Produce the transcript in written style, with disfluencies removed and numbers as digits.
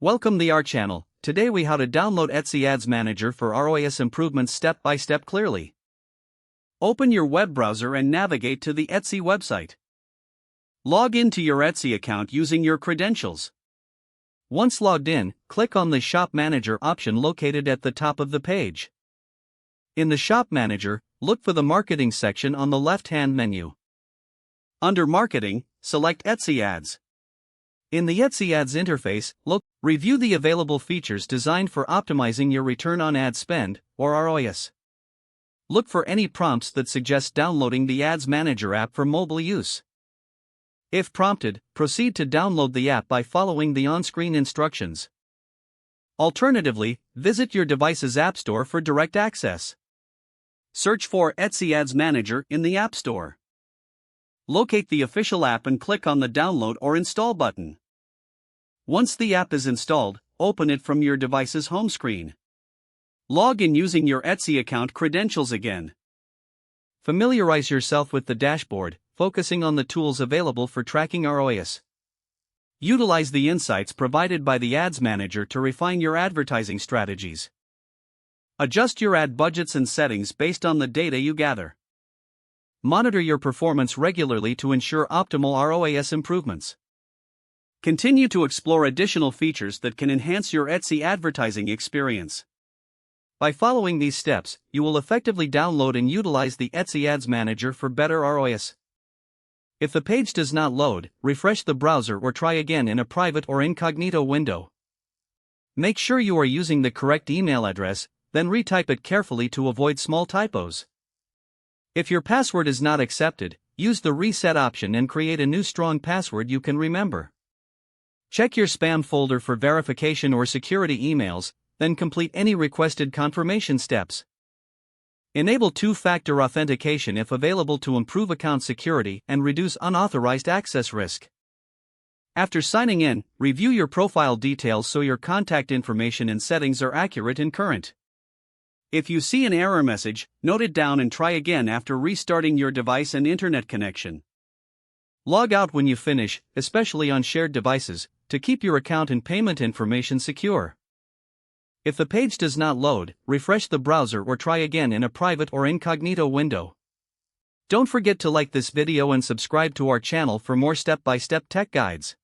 Welcome to our channel. Today we how to download Etsy Ads Manager for ROAS improvements step by step clearly. Open your web browser and navigate to the Etsy website. Log into your Etsy account using your credentials. Once logged in, click on the Shop Manager option located at the top of the page. In the Shop Manager, look for the Marketing section on the left-hand menu. Under Marketing, select Etsy Ads. In the Etsy Ads interface, review the available features designed for optimizing your return on ad spend, or ROAS. Look for any prompts that suggest downloading the Ads Manager app for mobile use. If prompted, proceed to download the app by following the on-screen instructions. Alternatively, visit your device's App Store for direct access. Search for Etsy Ads Manager in the App Store. Locate the official app and click on the Download or Install button. Once the app is installed, open it from your device's home screen. Log in using your Etsy account credentials again. Familiarize yourself with the dashboard, focusing on the tools available for tracking ROAS. Utilize the insights provided by the Ads Manager to refine your advertising strategies. Adjust your ad budgets and settings based on the data you gather. Monitor your performance regularly to ensure optimal ROAS improvements. Continue to explore additional features that can enhance your Etsy advertising experience. By following these steps, you will effectively download and utilize the Etsy Ads Manager for better ROAS. If the page does not load, refresh the browser or try again in a private or incognito window. Make sure you are using the correct email address, then retype it carefully to avoid small typos. If your password is not accepted, use the reset option and create a new strong password you can remember. Check your spam folder for verification or security emails, then complete any requested confirmation steps. Enable two-factor authentication if available to improve account security and reduce unauthorized access risk. After signing in, review your profile details so your contact information and settings are accurate and current. If you see an error message, note it down and try again after restarting your device and internet connection. Log out when you finish, especially on shared devices, to keep your account and payment information secure. If the page does not load, refresh the browser or try again in a private or incognito window. Don't forget to like this video and subscribe to our channel for more step-by-step tech guides.